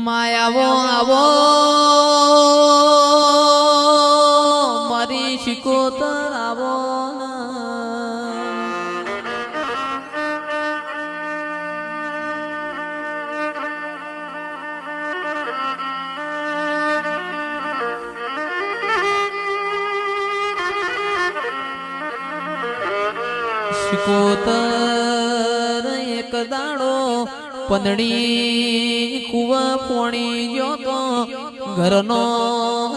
માયાવો આવો મારી શિકોતર આવો શિકોતર એક દાડો પંદડી કુવા પોણી ગયો તો ઘરનો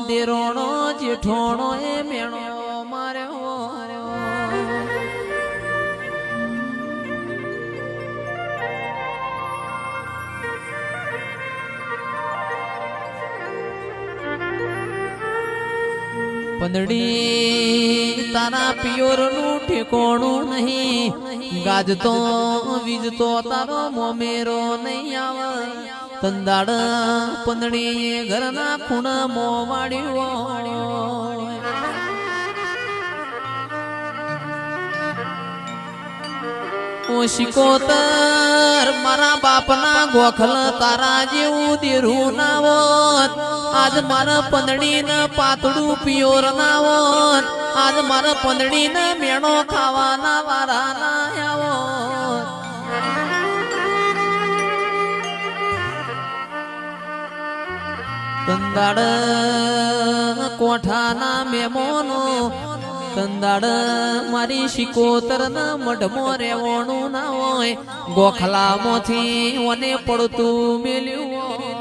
દેરોણો જેઠોણો એ મેણો માર્યો પંદડી તારા પિયોર નું ઠેકોણું નહીં ગાજતો વીજતો તારો મોમેરો નહીં આવે તંદાડ પંદડી ઘરના ખૂણા મો વાળ્યો શિકોતર મારા બાપના ગોખલ તારા જેવું દેરું ના હોત આજ મારા પંદડી ને પાતળું પિયોર ના હોત આજ મારા પંદડી ને મેણો ખાવાના વારા ના આવો તંદાડ કોઠાના મેમોનો તંદાડ મારી શિકોતર ના મઢમો રેવણું ના હોય ગોખલામાંથી ઓને પડતું મેલ્યું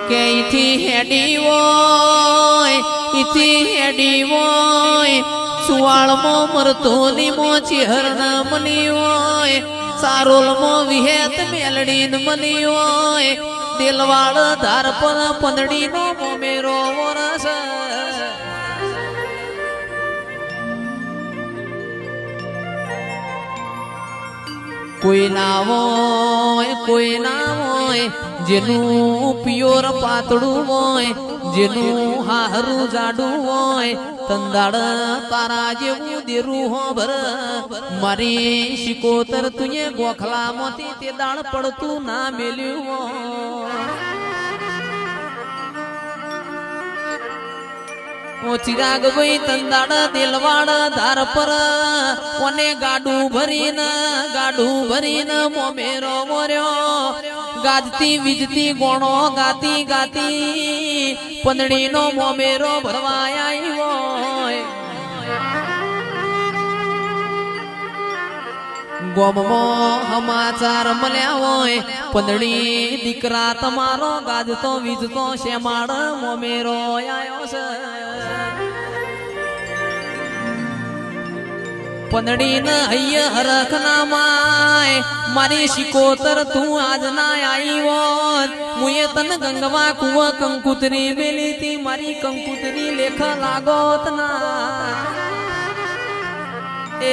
કે ઈથી હેડી હોય ઈથી હેડી હોય સુવાળમાં મરતો લીમો ચેહર ના મની હોય સારોલમાં વિહેત મેલડીન મની હોય દિલવાળ ધાર પર પંદડી નો મોમેરો વરસ કોઈ ના હોય જેનું પિયોર પાતળું હોય જેનું હારું જાડું હોય તંદાડ તારા જેવું દેરું હો ભર મારી શિકોતર તુએ ગોખલામાંથી તે દાણ પડતું ના મેલ્યું ઓ ચિરાગ ભાઈ તંદાડ દિલવાડ ધાર પર કોને ગાડું ભરીને મોમેરો મોર્યો ગાજતી વીજતી ગોણો ગાતી ગાતી પંદડી નો મોમેરો ભરવા આવ્યો ગોમમાં સમાચાર મળ્યા હોય પંદડી દીકરા તમારો ગાજતો વીજતો શેમાડ મોમેરો આવ્યો છે પંદડી ન હૈયા હરખ ના માય મારી શિકોતર તું આજ ના આવી હોત મુએ તન ગંગવા કુવા કંકુતરી મેલી તી મારી કંકુતરી લેખ લાગોત ના એ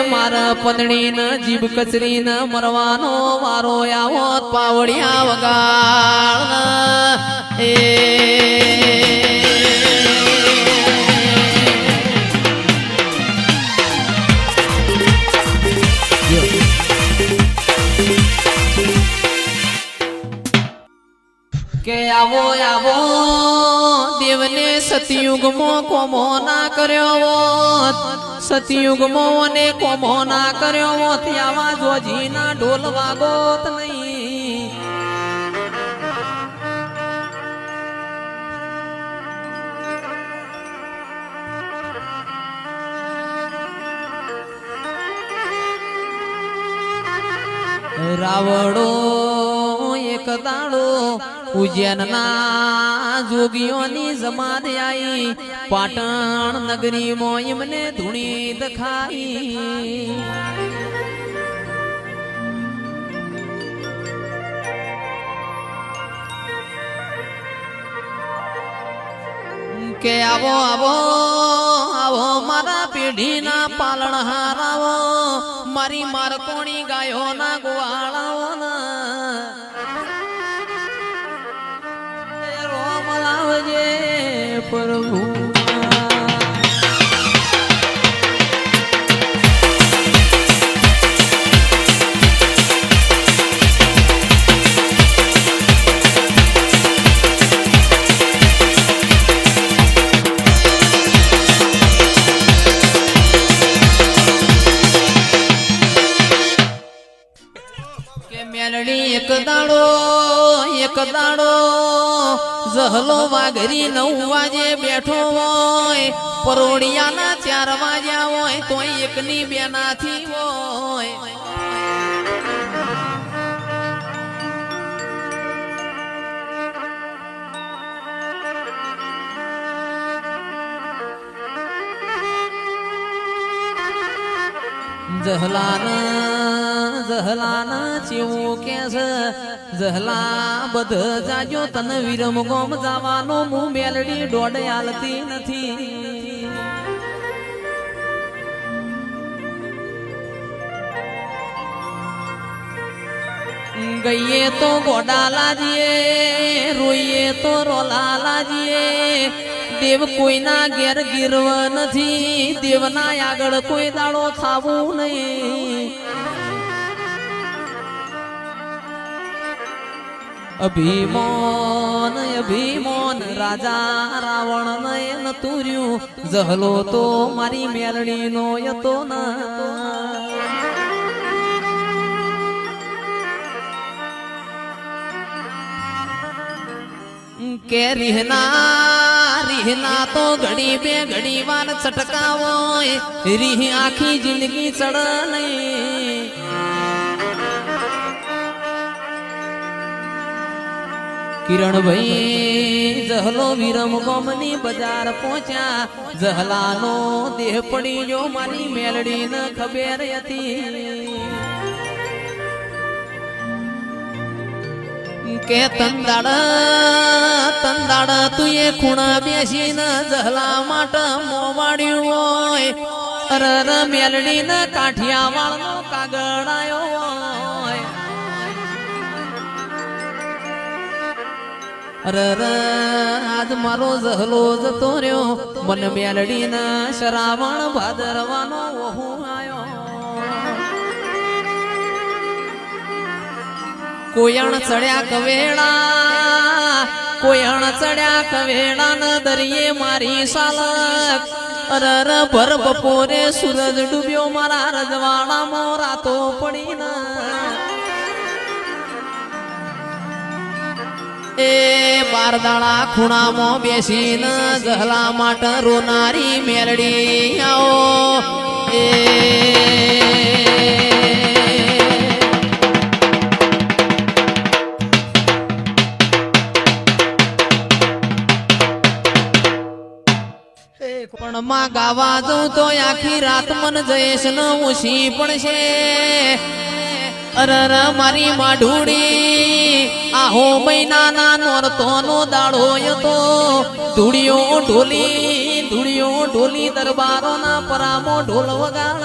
મારા પંદડી ન જીભ કચરી ન મરવાનો વારો આવોત પાવડિયા વગાડ એ કે આવો આવો દેવને સતયુગમાં કોમો ના કર્યો હોત સતયુગમાં ને કોમો ના કર્યો હોત આવા જોજી ના ઢોલ વાગોત નહીં રાવડો એક દાડો ઉજ્જૈન ના જોગીઓની જમાત આઈ પાટણ નગરી માં એમને ધૂણી દખાઈ કે આવો આવો આવો મારા પેઢીના પાલણહાર આવો મારી મારકોણી ગાયો ના ગોવાળાઓના રોમ લાવજે પ્રભુ એક દાડો જહલો વાઘરી 9 વાગે બેઠો હોય પરોડિયાના 4 વાગ્યા હોય તોય એકની બેનાથી હોય જહલાના ચેવું કે છે જહલા બધ જાજો તન વિરમ ગોમ જવાનો મુ મેલડી દોડ આલતી નથી ગઈએ તો ગોડા લાજીએ રોઈએ તો રોલા લાજીએ દેવ કોઈના ઘેર ગીરવ નથી દેવના આગળ કોઈ દાડો થાવું નહીં અભિમાન રાજા રાવણ નયન તુર્યું જહલો તો મારી મેલડી નો યતો ના કે રીહના તો ઘડી બે ઘડી વાર છટકાવો રીહ આખી જિંદગી ચડ નહીં કિરણભાઈ જહલો વિરમ ગોમની બજાર પહોંચ્યા જહલાનો દેહ પડી જો મારી મેલડી ન ખબર હતી કે તંદાડ તું એ ખૂણા બેસીને જહલા માટે મોવાડ્યું હોય અરર મેલડી ને કાઠિયાવાડ નો કાગળ આયો હોય અરર આજ મારો જહલો જતો રહ્યો મન મેલડી ને શ્રાવણ ભાદરવાનો ઓહુ આયો કોયણ ચડ્યા કવેળા ન દરિયે મારી સાલક અરર ભર બપોરે સૂરજ ડૂબ્યો મારા રજવાડામાં રાતો પડી એ બારદાણા ખૂણામાં બેસીને જહલા માટે રોનારી મેલડી આવો એ પણ માં ગાવા દઉં તો આખી રાત મન જયેશ ન ઓછી પડશે અરર મારી માઢુડી આહો મહિનાના નોરતો નો દાડો હતો ધૂળિયો ઢોલી દરબારો ના પરામો ઢોલ વગાડ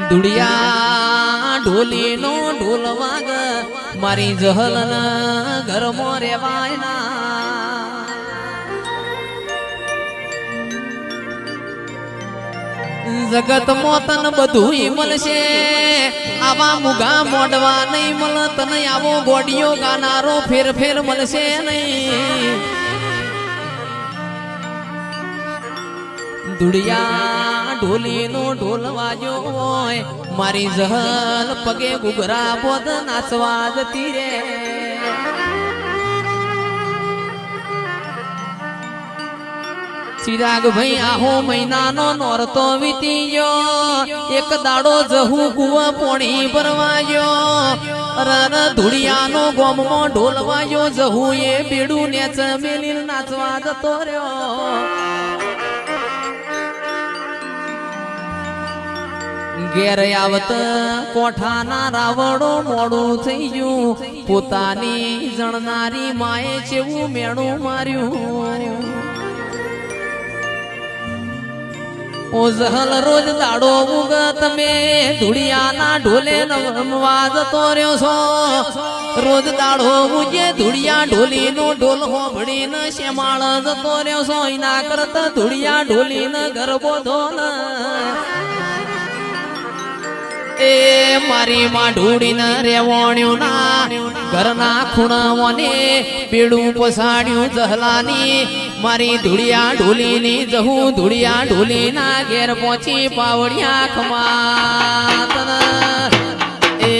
દુડિયા ઢોલી નો ઢોલ વાગ મારી જહલ ઘરમાં રેવાય ના જગત મોતન બધું મળશે આવા મુગા મોડવા નહીં મળ તને આવો ગોડિયો ગાનારો ફેર મળશે નહીં દુડિયા ઢોલી નો ઢોલ વાજો હોય મારી જહલ પગે ગુગરા બોધ નાચવા જતી રે ચિરાગ ભાઈ આહો મહિનાનો નોરતો વીતી ગયો એક દાડો જહુ કુવા પોણી ભરવા ગયો અરર ધુડિયાનો ગોમમાં ઢોલ વાગ્યો જહુ એ બેડું નેચ મેલી નાચવા જતો રહ્યો ઘેર આવત કોઠાના રાવડો મોડું થઈ ગયું પોતાની જણનારી માએ જેવું મેણું માર્યું ઓ જહલ રોજ દાડો ઉગ તમે ધુડિયાના ઢોલે રમવા જતો રહ્યો છો રોજ દાડો ઉગે ધુડિયા ઢોલી નો ઢોલ હોભળીને શેમાળ જતો રહ્યો છો એના કરતા ધુડિયા ઢોલીને ગરબો ધોલ એ મારી માં ઢૂડીને રેવણ્યું ના ઘરના ખૂણાઓને બેડું પસાડ્યું જહલાની મારી ધુડિયા ઢોલીની જહું ધુડિયા ઢોલીના ઘેર પહોંચી પાવડિયા ખમાતન એ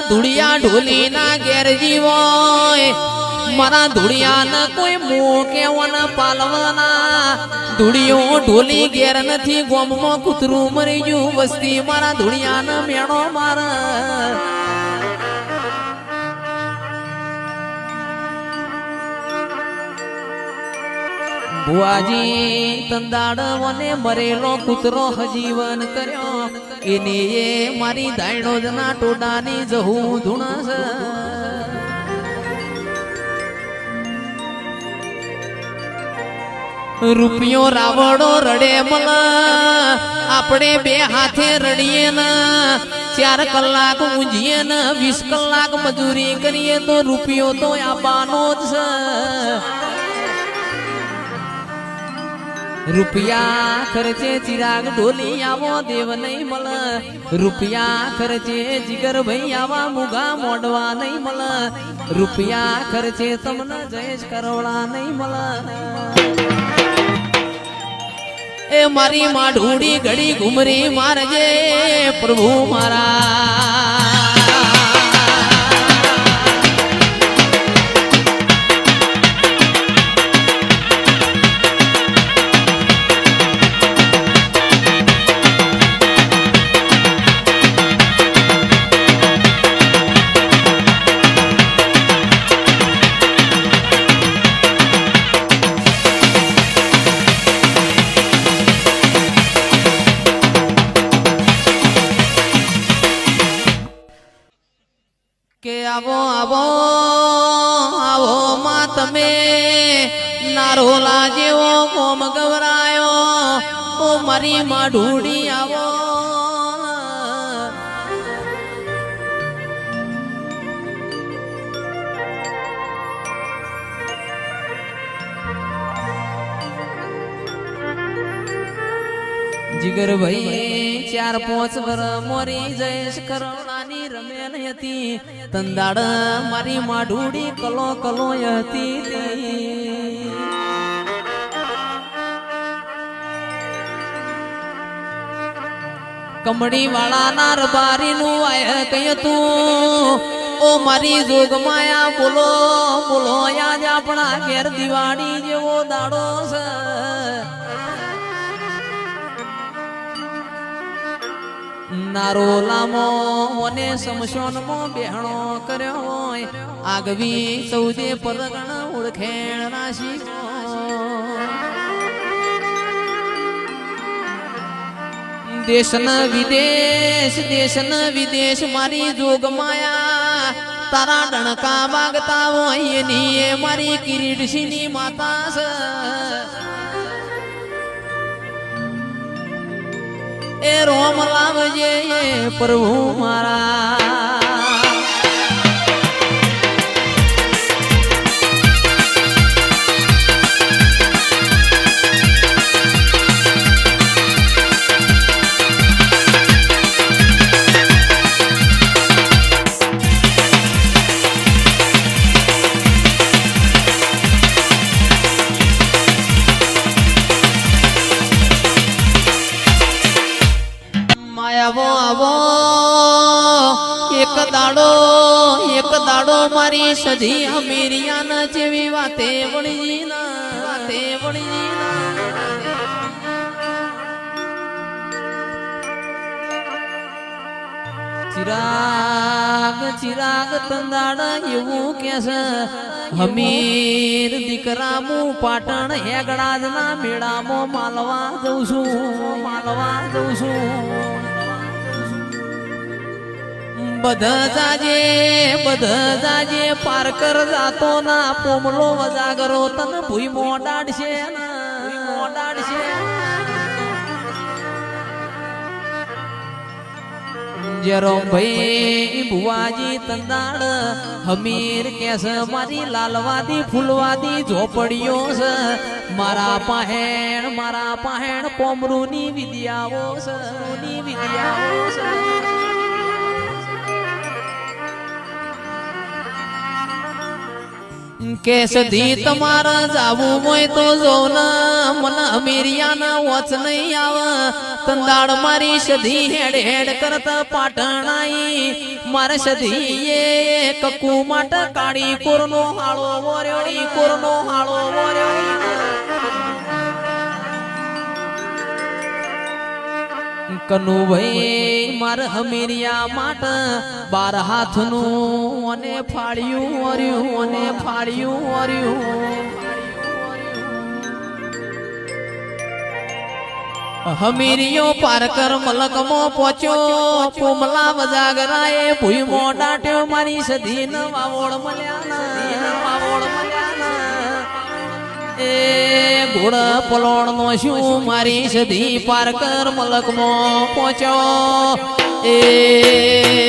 ધુડિયા ઢોલી ના ઘેર જીવોય મારા ધુડિયા ન કોઈ મોં કેવન પાલવાના ધુડિયો ઢોલી ઘેર નથી ગોમમાં કૂતરું મરી ગયું વસ્તી મારા ધુડિયા ન મેણો મારા ભુવાજી તંદાડ વને મરેલો કૂતરો હજીવન કર્યો એને એ મારી દાયણો જના ટોડાની જહું ધૂણસ રૂપિયો રાવડો રડે મલ આપણે બે હાથે રડીએ ને 4 કલાક ઊંઘીએ ને 20 કલાક મજૂરી કરીએ તો રૂપિયો તો આપવાનો જ છે રૂપિયા ખર્ચે ચિરાગ ઢોલી આવો દેવ નહીં મળ રૂપિયા ખર્ચે જીગર ભાઈ આવા મુગા મોડવા નહીં મળ રૂપિયા ખર્ચે તમને જયેશ કરોડા નહીં મળ એ મારી માં ઢૂડી ઘડી ઘુમરી મારજે પ્રભુ મારા કે આવો આવો આવો માં તમે નારોલા જેવો કોમ ગવરાયો ઓ મારી માં ઢૂડી આવો જીગર ભાઈ 4-5 વર મોરી જયેશ કરોડાની રમેલ હતી તંદાડ મારી માં ઢૂડી કલો કલો હતી કમડી વાળા ના રબારી નું આય કઈ તું ઓ મારી જોગ માયા બોલો બોલો આજ આપણા ઘેર દિવાળી જેવો દાડો છે નારોલામો મને સમશોનમાં બેહણો કર્યો હોય આગવી 14 પરગણ ઓળખેણ રાશિ દેશ ન વિદેશ મારી જોગ માયા તારા ડણકા વાગતા હોય એની એ મારી કિરીટસિંહની માતા છે એ રોમ લાવજે પ્રભુ મારા એક દાડો મારી સધી અમીરિયાના જેવી વાતે વળી ચિરાગ તંદાડા એવું કેસે હમીર દીકરા હું પાટણ હેગડાજના મેળામાં માલવા જઉં છું બધા જાજે પારકર જાતો ના પોમલો વજાગરો તન ભૂઈ મોડાડશે જેરો ભાઈ ભુવાજી તંદાડ હમીર કેસ મારી લાલવાદી ફૂલવાદી ઝોપડીઓ છે મારા પાહેણ પોમરૂની વિદ્યાઓ છે કે સધી તમારા જાવું હોય તો જોન મને અમીરિયાના વચ નહીં આવે તંદાડ મારી સધી હેડ કરતા પાટણ આઈ મારે સધી એ કકુ માટે કાળી કોરનો હાળો વર્યો કનુભાઈ મારે હમીરિયા માટે 12 હાથનું અને ફાળ્યું હમીરિયો પારકર મલકમો પહોંચ્યો પોમલા વજાગરાએ ભૂઈ મોડાટ્યો મારી સધી ન વાવોળ મળ્યા એ ઘોડ પલોણ નો શું મારી સધી પારકર મલકમાં પહોંચ્યો એ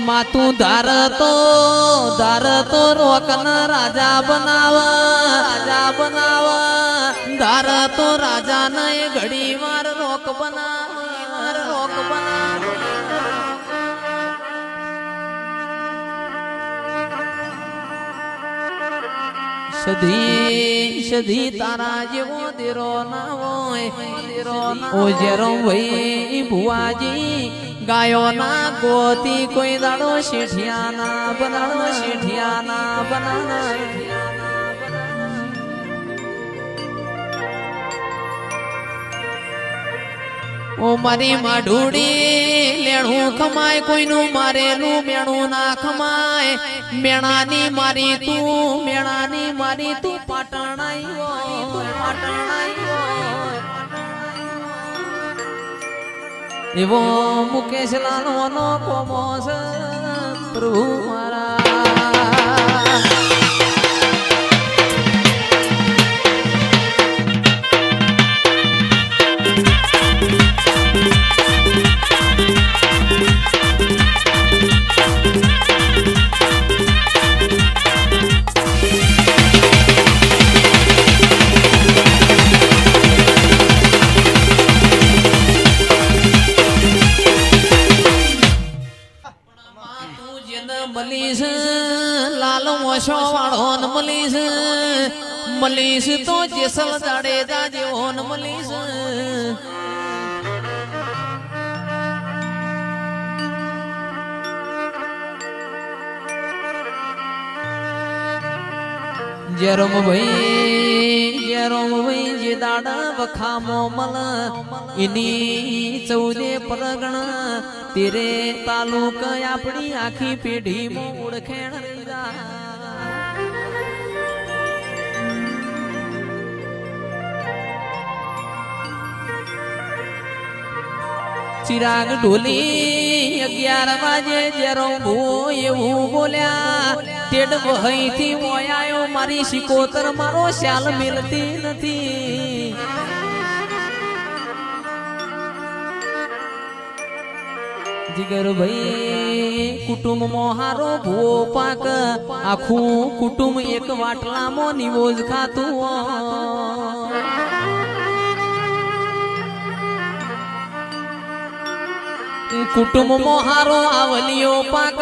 માતું ધારતો રોકન રાજા બનાવ ધારતો રાજા ને ઘડી વાર રોક બનાવ સધી તારા જેવો દેરો ના હોય ઓ જેરો ભાઈ ભુવાજી ગાયો ના ગોતી કોઈ દાડો શેઠિયાના બનાના ઓ મારી માઢુડી લેણું ખમાય કોઈનું મારેલું મેણું ના ખમાય મેણાની મારી તું પાટણાઈ એવો મુકેશ લાલવાનો કોમો છે પ્રભુ મારા લાલ મોશો વાળો મલીશ તો જેસલ જાડેજા જેવો મલીશ જેરોમ ભાઈ જે દાડા વખામો મલ એની 14 પરગણ તેરે તાલુક આપણી આખી પેઢી માં ઓળખેણ ચિરાગ ઢોલી 11 વાગે જેરો એવું બોલ્યા તેડ વહી થી મોયાયો મારી શિકોતર મારો શાલ મિલતી નથી જીગર ભાઈ કુટુંબ મોહારો ભૂવો પાક આખું કુટુંબ એક વાટલામાં નિવોજ ખાતું કુટુંબ મોહારો આવલિયો પાક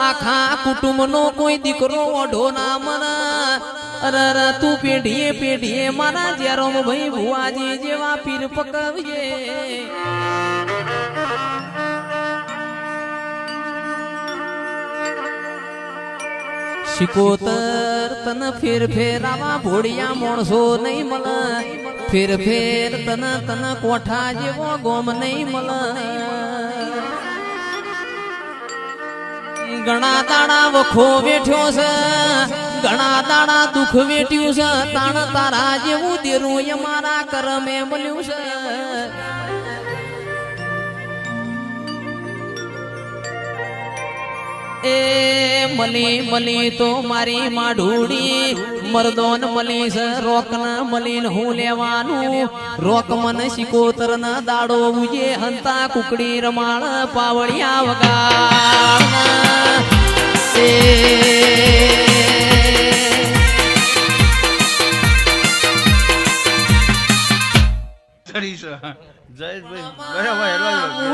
આખા કુટુંબ નો કોઈ દીકરો ઓઢો ના મના અરે તું પેઢીએ પેઢીએ મારા જેરોમ ભાઈ ભુવાજી જેવા પીર પકવીએ શિકોતર તન ફેર ફેરાવા ભોળિયા માણસો નહીં મળ ફેર ફેર તન તન કોઠા જેવો ગોમ નહીં મળ ઘણા દાડા વખો વેઠ્યો છે ઘણા દાડા દુઃખ વેઠ્યું છે તાણ તારા જેવું દેરું અમારા કરમે મળ્યું છે એ મલી મલી તો મારી માઢુડી મરદોન મલી છે રોકન મલીન હું લેવાનું રોક મન શિકોતર ન દાડો ઉજે હંતા કુકડી રમાળ પાવળિયા વગાડ એ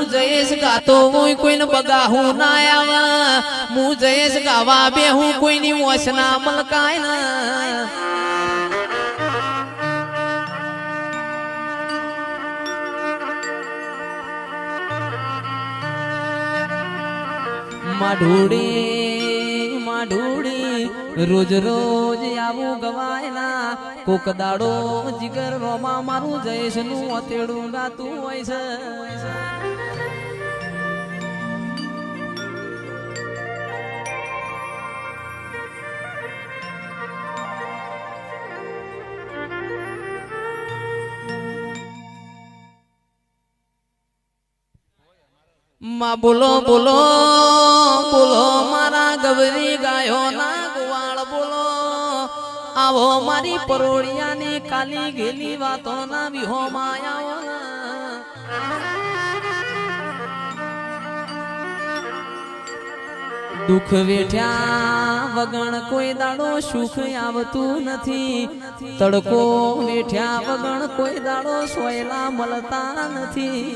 જયેશ ગાતો હું કોઈને બગાહું ના આવા હું જયેશ ગાવા બે હું કોઈની મોશ ના મલકાય ના માઢુડી રોજ રોજ આવું ગવાયના કોક દાડો જીગર રોમા મારું જયેશ નું અતેડું ગાતું હોય છે માં બોલો બોલો બોલો મારા ગબરી ગાયો ના ગોવાળ બોલો આવો મારી પરોળિયાની કાલી ગેલી વાતો ના વિહો માયાઓ દુઃખ વેઠ્યા વગણ કોઈ દાડો સુખ આવતું નથી તડકો વેઠ્યા વગણ કોઈ દાડો સોયલા મળતા નથી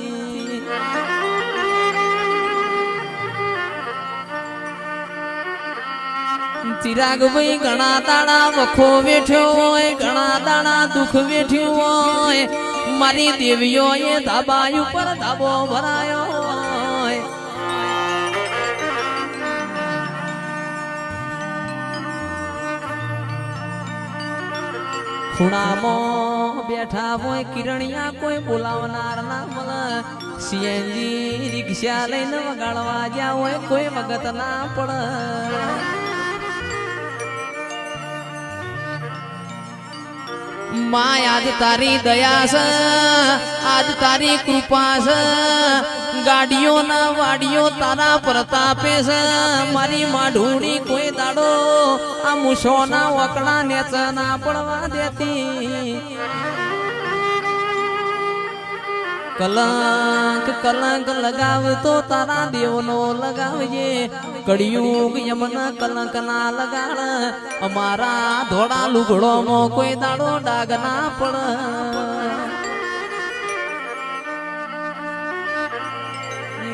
ચિરાગ ભાઈ ઘણા દાડા વખો વેઠ્યો હોય ઘણા દાડા દુઃખ વેઠ્યું હોય મારી દેવીઓ એ ધાબા ઉપર ધાબો ભરાયો હોય ખૂણામાં બેઠા હોય કિરણિયા કોઈ બોલાવનાર ના મળે સીએનજી રિક્ષા લઈને વગાડવા જ્યાં હોય કોઈ વગત ના પડે માં આજ તારી દયા છે આજ તારી કૃપા છે ગાડીઓ ના વાડીઓ તારા પ્રતાપે છે મારી માઢુડી કોઈ દાડો આ મૂછો ના વકડા નેચ ના પડવા દેતી કલંક કલંક લગાવતો તારા દેવનો લગાવજે કળિયુગ યમન કલંક ના લગાડ અમારા ધોળા લુગડો માં કોઈ દાડો ડાગ ના પડ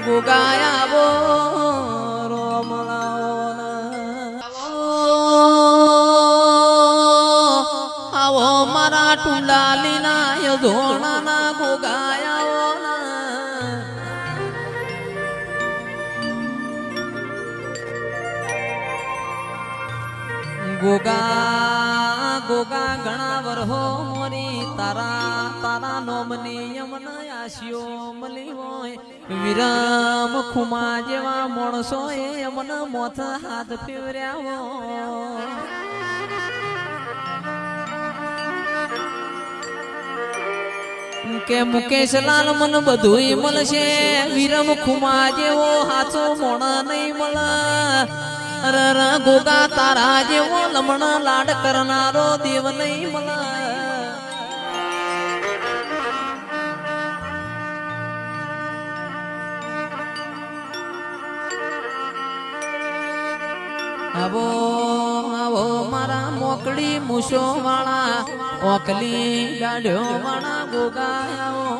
ગોગાયાવો આવો મારા ટુંડાલી ના યધોણા ના ગોગાયા ગોગા ગોગા ઘણા વરહો મોરી તારા તારા નોમની યમન આશિયો મળી હોય વિરમ ખુમા જેવા માણસો એ યમન મોથ હાથ ફેવર્યા હોય કે મુકેશ લાલ મન બધું મળશે વિરમ ખુમા જેવો હાથો મોણ નહીં મળે અરર ગોગા તારા જેવો લમણ લાડ કરનારો દેવ નહીં મળે આવો આવો મારા મોકળી મૂછો વાળા ઓકલી ગાડ્યો વાળા ગોગાયાઓ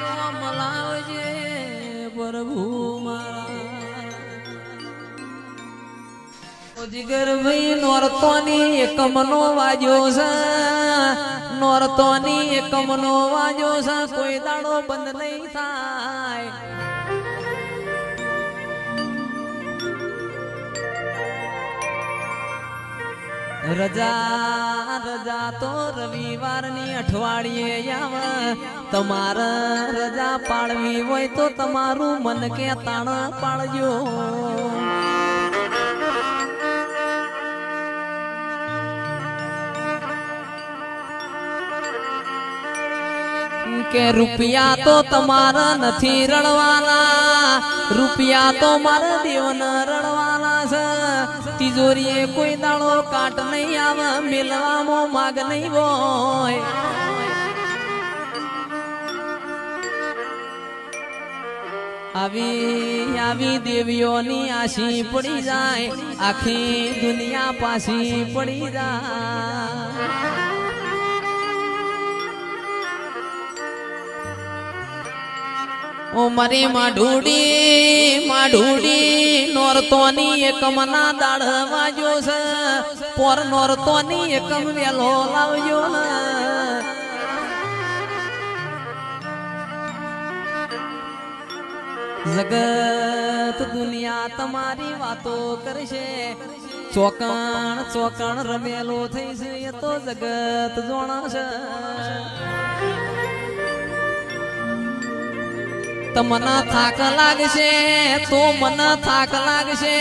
રોમ લાવજે પ્રભુ મારા જીગર ભાઈ નોરતોની એકમનો વાજો છે નોરતોની એકમનો વાજો છે કોઈ દાડો બંધ નહીં થાય રજા રજા તો રવિવારની અઠવાડિયે આવે તમારે રજા પાડવી હોય તો તમારું મન કે તાણ પાડજો કે રૂપિયા તો તમારા નથી રણવાના રૂપિયા તો મારા દેવના રણવાના છે તિજોરીએ કોઈ દાડો કાટ નહીં આવે મેલવામાં માગ નહીં હોય આવી આવી દેવીઓની આશી પડી જાય આખી દુનિયા પાછી પડી જાય ઓ મારી માઢુડી નોરતોની એકમના દાડ વાજો છે પોર નોરતોની એકમ વેલો લાવજો ને જગત દુનિયા તમારી વાતો કરશે ચોકણ ચોકણ રમેલો થઈ છે એ તો જગત જોણાશે તમને થાક લાગશે તો મને થાક લાગશે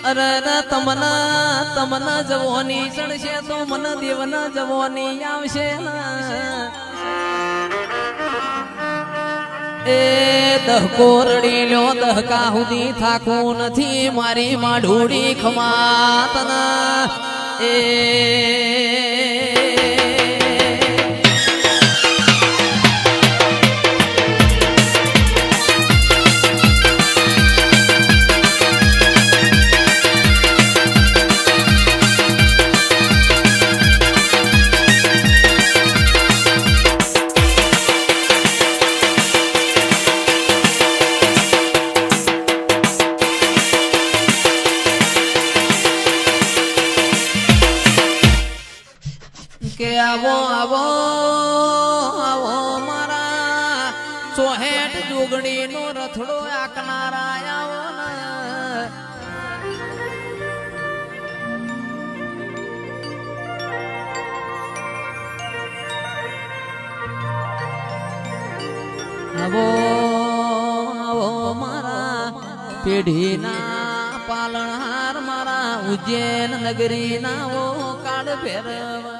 અરે તમને તમને જવાની ચડશે તો મને દેવના જવાની આવશે એ દહકો રડી લ્યો દહકા સુધી થાકું નથી મારી માઢુડી ખમાતના એ કે આવો આવો આવો મારા ચોહેટ જોગણી નો રથડો આકનારા આવો આવો આવો મારા પેઢીના પાલનહાર મારા ઉજ્જૈન નગરી ના ઓ કાળ ફેરવા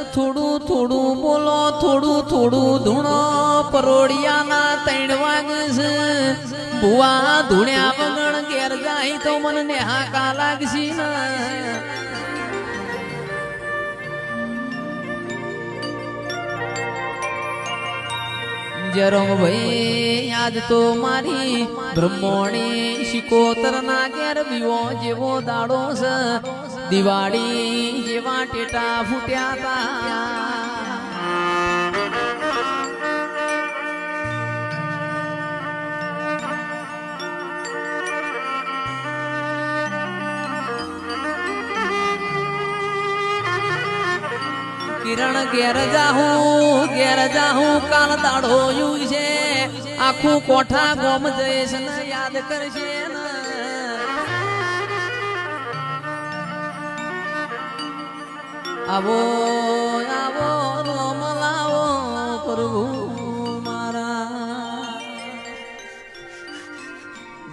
થોડું થોડું બોલો થોડું થોડું ધૂણો પરોડિયાના તૈણ વાગશે ભુવા ધૂણ્યા વગણ ઘેર જાય તો મને હાકા લાગશી ને જરમ ભાઈ યાદ તો મારી બ્રહ્મણી શિકોતર ના ઘેર બીવો જેવો દાડો છે દિવાળી જેવા ટેટા ફૂટ્યા તા કિરણ ઘેર જાહું કાલ દાડો યુ છે આખું કોઠા ગોમ જઈશ ને યાદ કરશે ને આવો આવો રોમ લાવો પ્રભુ મારા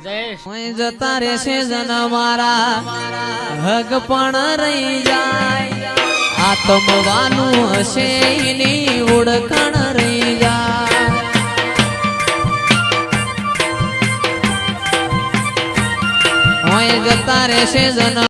જય જતા રહેશે જન મારા હગ પણ રહી જાય આત્મવાનું હશે એની ઓળખાણ રહી જાય હોય જતા રહેશે જન